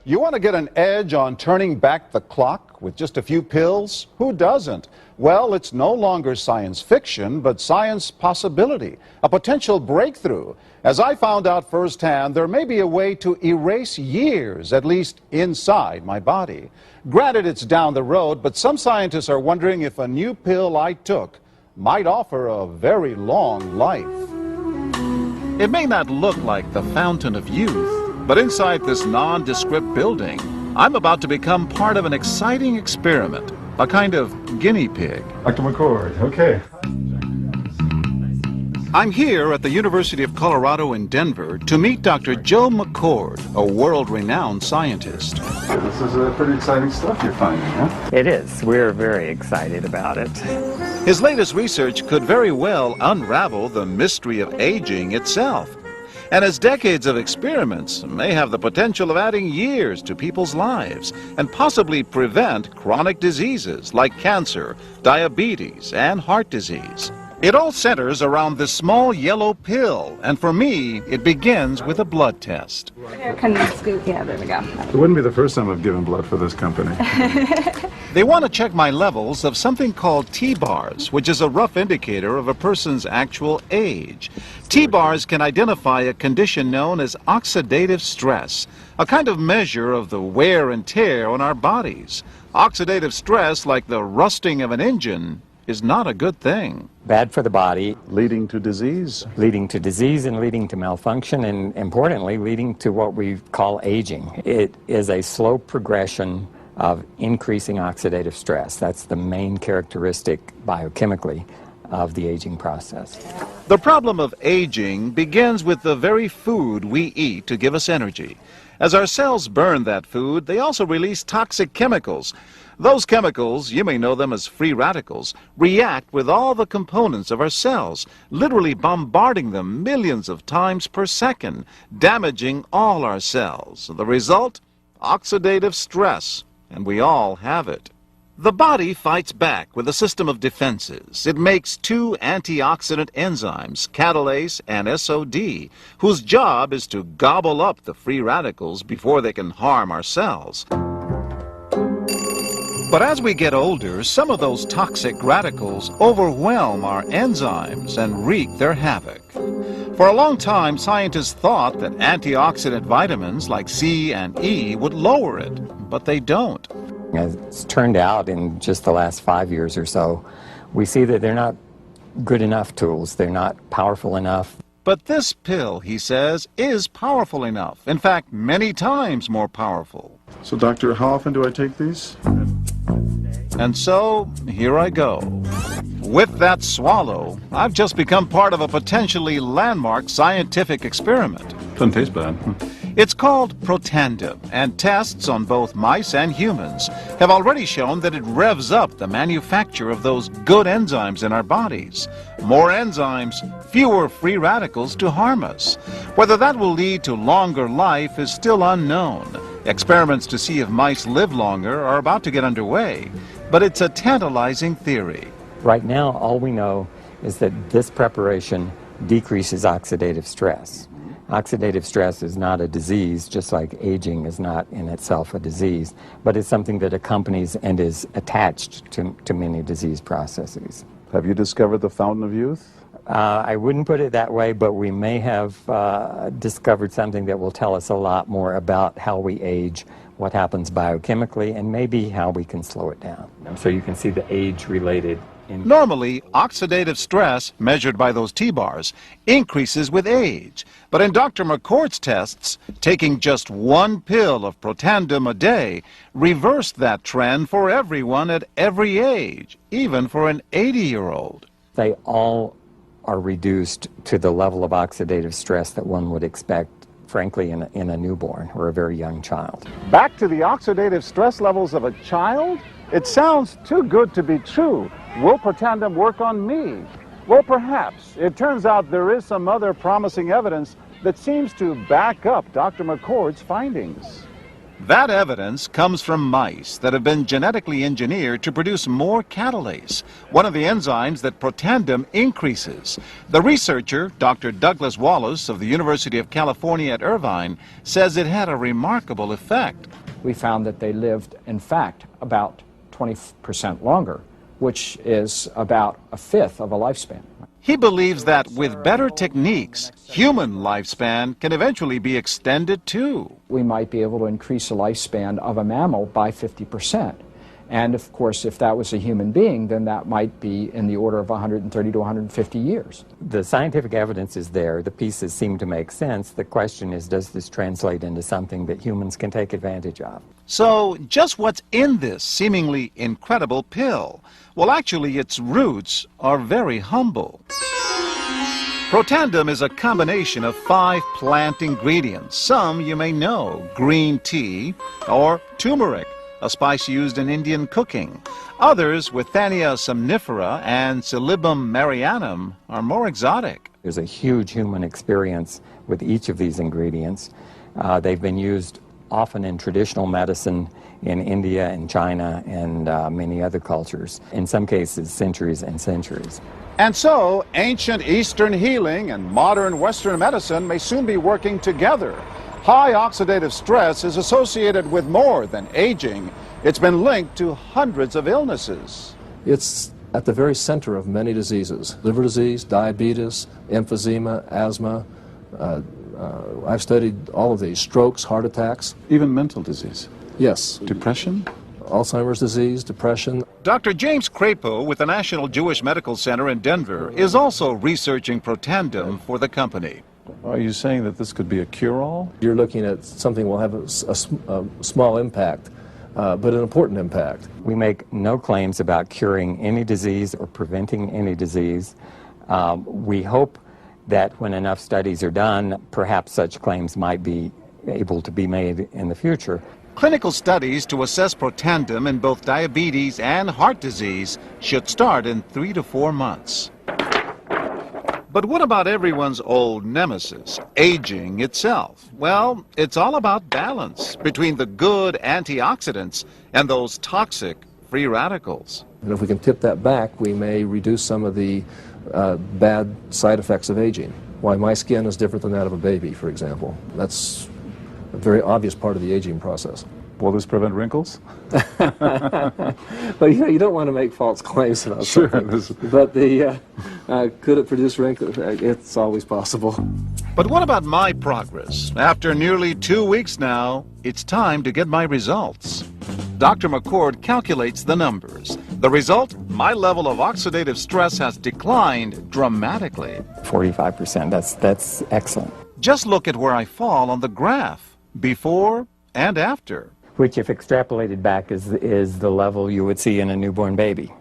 You want to get an edge on turning back the clock with just a few pills? Who doesn't? Well, it's no longer science fiction, but science possibility, a potential breakthrough. As I found out firsthand, there may be a way to erase years, at least inside my body. Granted, it's down the road, but some scientists are wondering if a new pill I took might offer a very long life. It may not look like the fountain of youth, but inside this nondescript building, I'm about to become part of an exciting experiment, a kind of guinea pig. Dr. McCord, okay. I'm here at the University of Colorado in Denver to meet Dr. Joe McCord, a world-renowned scientist. This is pretty exciting stuff you're finding, huh? It is. We're very excited about it. His latest research could very well unravel the mystery of aging itself. And his decades of experiments may have the potential of adding years to people's lives and possibly prevent chronic diseases like cancer, diabetes, and heart disease. It all centers around this small yellow pill, and for me, it begins with a blood test. Can you scoop? Yeah, there we go. It wouldn't be the first time I've given blood for this company. They want to check my levels of something called T-bars, which is a rough indicator of a person's actual age. T-bars can identify a condition known as oxidative stress, a kind of measure of the wear and tear on our bodies. Oxidative stress, like the rusting of an engine, is not a good thing. Bad for the body. Leading to disease. Leading to disease and leading to malfunction, and importantly, leading to what we call aging. It is a slow progression of increasing oxidative stress. That's the main characteristic biochemically of the aging process. The problem of aging begins with the very food we eat to give us energy. As our cells burn that food, they also release toxic chemicals. Those chemicals, you may know them as free radicals, react with all the components of our cells, literally bombarding them millions of times per second, damaging all our cells. The result? Oxidative stress, and we all have it. The body fights back with a system of defenses. It makes two antioxidant enzymes, catalase and SOD, whose job is to gobble up the free radicals before they can harm our cells. But as we get older, some of those toxic radicals overwhelm our enzymes and wreak their havoc. For a long time, scientists thought that antioxidant vitamins like C and E would lower it, but they don't. As it's turned out in just the last 5 years or so, we see that they're not good enough tools. They're not powerful enough. But this pill, he says, is powerful enough. In fact, many times more powerful. So, doctor, how often do I take these? And so, here I go. With that swallow, I've just become part of a potentially landmark scientific experiment. Doesn't taste bad. It's called Protandim, and tests on both mice and humans have already shown that it revs up the manufacture of those good enzymes in our bodies. More enzymes, fewer free radicals to harm us. Whether that will lead to longer life is still unknown. Experiments to see if mice live longer are about to get underway, but it's a tantalizing theory. Right now, all we know is that this preparation decreases oxidative stress. Oxidative stress is not a disease, just like aging is not in itself a disease, but it's something that accompanies and is attached to many disease processes. Have you discovered the fountain of youth? I wouldn't put it that way, but we may have discovered something that will tell us a lot more about how we age, what happens biochemically, and maybe how we can slow it down. So you can see the age-related. Normally, oxidative stress, measured by those T-bars, increases with age. But in Dr. McCord's tests, taking just one pill of Protandim a day reversed that trend for everyone at every age, even for an 80-year-old. They all are reduced to the level of oxidative stress that one would expect, frankly, in a newborn or a very young child. Back to the oxidative stress levels of a child? It sounds too good to be true. Will Protandim work on me? Well, perhaps. It turns out there is some other promising evidence that seems to back up Dr. McCord's findings. That evidence comes from mice that have been genetically engineered to produce more catalase, one of the enzymes that Protandim increases. The researcher, Dr. Douglas Wallace of the University of California at Irvine, says it had a remarkable effect. We found that they lived, in fact, about 20% longer, which is about a fifth of a lifespan. He believes that with better techniques, human lifespan can eventually be extended too. We might be able to increase the lifespan of a mammal by 50%. And of course, if that was a human being, then that might be in the order of 130 to 150 years. The scientific evidence is there. The pieces seem to make sense. The question is, does this translate into something that humans can take advantage of? So, just what's in this seemingly incredible pill? Well, actually, its roots are very humble. Protandim is a combination of 5 plant ingredients. Some you may know: green tea or turmeric, a spice used in Indian cooking. Others, Withania somnifera and Silybum marianum, are more exotic. There's a huge human experience with each of these ingredients. They've been used often in traditional medicine in India and China and many other cultures, in some cases centuries and centuries. And so, ancient Eastern healing and modern Western medicine may soon be working together. High oxidative stress is associated with more than aging. It's been linked to hundreds of illnesses. It's at the very center of many diseases: liver disease, diabetes, emphysema, asthma. I've studied all of these: strokes, heart attacks. Even mental disease. Yes. Depression? Alzheimer's disease, depression. Dr. James Crapo with the National Jewish Medical Center in Denver is also researching Protandim for the company. Are you saying that this could be a cure-all? You're looking at something will have a small impact, but an important impact. We make no claims about curing any disease or preventing any disease. We hope that when enough studies are done, perhaps such claims might be able to be made in the future. Clinical studies to assess Protandim in both diabetes and heart disease should start in 3 to 4 months. But what about everyone's old nemesis, aging itself? Well, it's all about balance between the good antioxidants and those toxic free radicals. And if we can tip that back, we may reduce some of the bad side effects of aging. Why my skin is different than that of a baby, for example. That's a very obvious part of the aging process. Will this prevent wrinkles? Well, you don't want to make false claims about something. But could it produce wrinkles? It's always possible. But what about my progress? After nearly 2 weeks now, it's time to get my results. Dr. McCord calculates the numbers. The result? My level of oxidative stress has declined dramatically. 45%, that's excellent. Just look at where I fall on the graph, before and after. Which, if extrapolated back, is the level you would see in a newborn baby.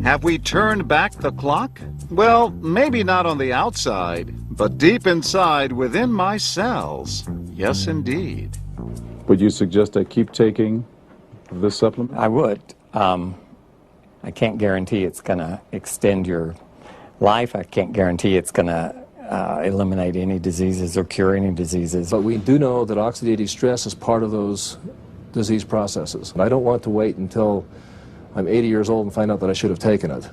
Have we turned back the clock? Well, maybe not on the outside, but deep inside within my cells. Yes, indeed. Would you suggest I keep taking this supplement? I would. I can't guarantee it's going to extend your life. I can't guarantee it's going to eliminate any diseases or cure any diseases. But we do know that oxidative stress is part of those disease processes. And I don't want to wait until I'm 80 years old and find out that I should have taken it.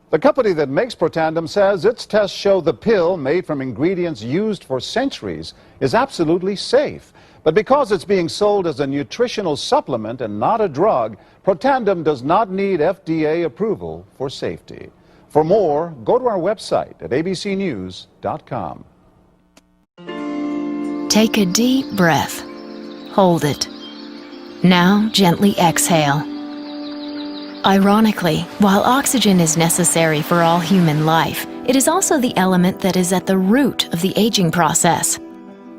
The company that makes Protandim says its tests show the pill, made from ingredients used for centuries, is absolutely safe. But because it's being sold as a nutritional supplement and not a drug, Protandim does not need FDA approval for safety. For more, go to our website at abcnews.com. Take a deep breath. Hold it. Now gently exhale. Ironically, while oxygen is necessary for all human life, it is also the element that is at the root of the aging process.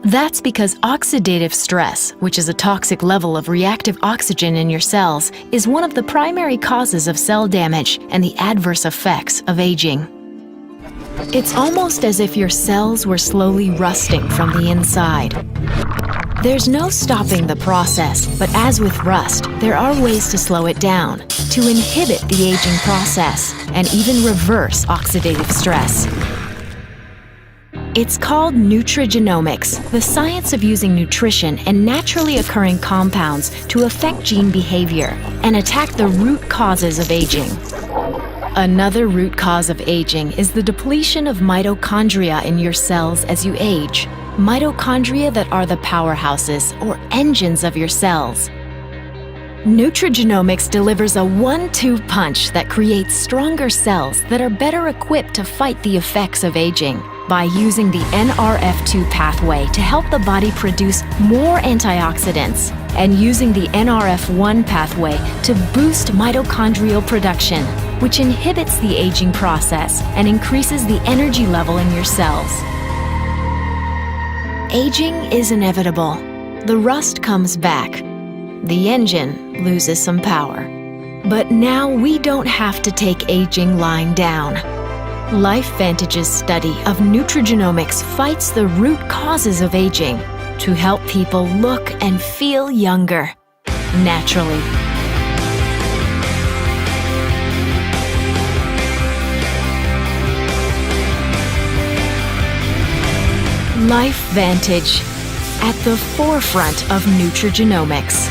That's because oxidative stress, which is a toxic level of reactive oxygen in your cells, is one of the primary causes of cell damage and the adverse effects of aging. It's almost as if your cells were slowly rusting from the inside. There's no stopping the process, but as with rust, there are ways to slow it down, to inhibit the aging process, and even reverse oxidative stress. It's called nutrigenomics, the science of using nutrition and naturally occurring compounds to affect gene behavior and attack the root causes of aging. Another root cause of aging is the depletion of mitochondria in your cells as you age. Mitochondria that are the powerhouses or engines of your cells. Nutrigenomics delivers a one-two punch that creates stronger cells that are better equipped to fight the effects of aging by using the NRF2 pathway to help the body produce more antioxidants and using the NRF1 pathway to boost mitochondrial production, which inhibits the aging process and increases the energy level in your cells. Aging is inevitable. The rust comes back. The engine loses some power. But now we don't have to take aging lying down. LifeVantage's study of nutrigenomics fights the root causes of aging to help people look and feel younger, naturally. LifeVantage, at the forefront of nutrigenomics.